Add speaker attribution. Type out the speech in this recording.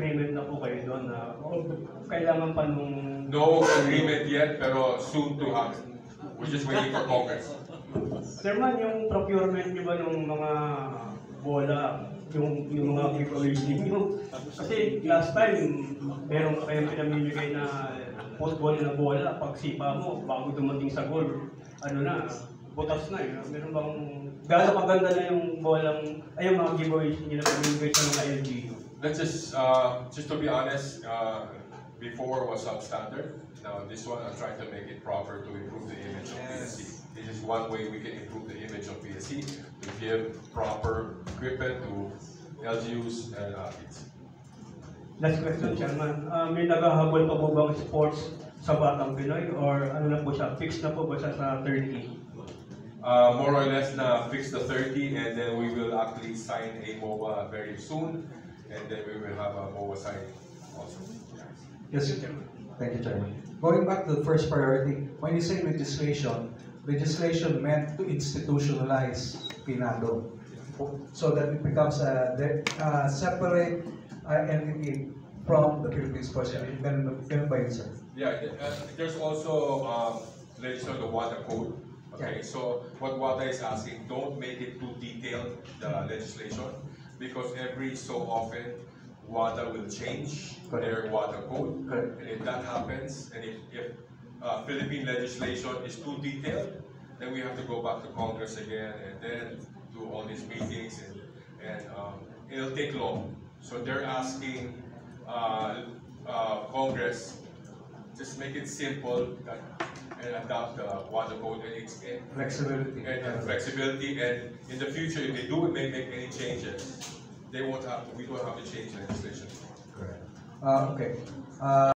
Speaker 1: agreement na po kayo doon na kailangan pa nung...
Speaker 2: No agreement yet, pero soon to happen. We're just waiting for Congress.
Speaker 1: Chairman, yung procurement nyo ba ng mga bola, yung mga giveaways ninyo? Kasi last time, meron kayong pinamimigay na football na bola, pag sipa mo, bago dumating sa goal, ano na, butas na eh. Meron bang, gano'ng kaganda na yung bolang, ay yung mga giveaways nyo na pinamimigay sa mga LGU?
Speaker 2: Let's just to be honest, before was substandard. Now this one, I'm trying to make it proper to improve the image of PSC. This is one way we can improve the image of PSC, to give proper equipment to LGUs and athletes.
Speaker 1: Last question, Chairman. May naghahabol pa po bang sports sa Batang Pinoy or ano na po siya, fixed na po ba siya sa 30?
Speaker 2: More or less na fix the 30, and then we will actually sign a MOA very soon, and then we will have a MOA signing also.
Speaker 3: Yes, Chairman. Thank you, Chairman. Going back to the first priority, when you say legislation, legislation meant to institutionalize PNADO so that it becomes a separate entity from the Philippine Sports Commission. Sir.
Speaker 2: Yeah, there's also legislation, the WADA code. Okay, so what WADA is asking, don't make it too detailed, the legislation, because every so often WADA will change their WADA code. And if that happens, and if Philippine legislation is too detailed, then we have to go back to Congress again and then do all these meetings, and it'll take long. So they're asking Congress, just make it simple and adopt the WADA code and
Speaker 3: Flexibility.
Speaker 2: And flexibility. And in the future, if they do make any changes, we don't have to change legislation.
Speaker 3: Correct. Okay.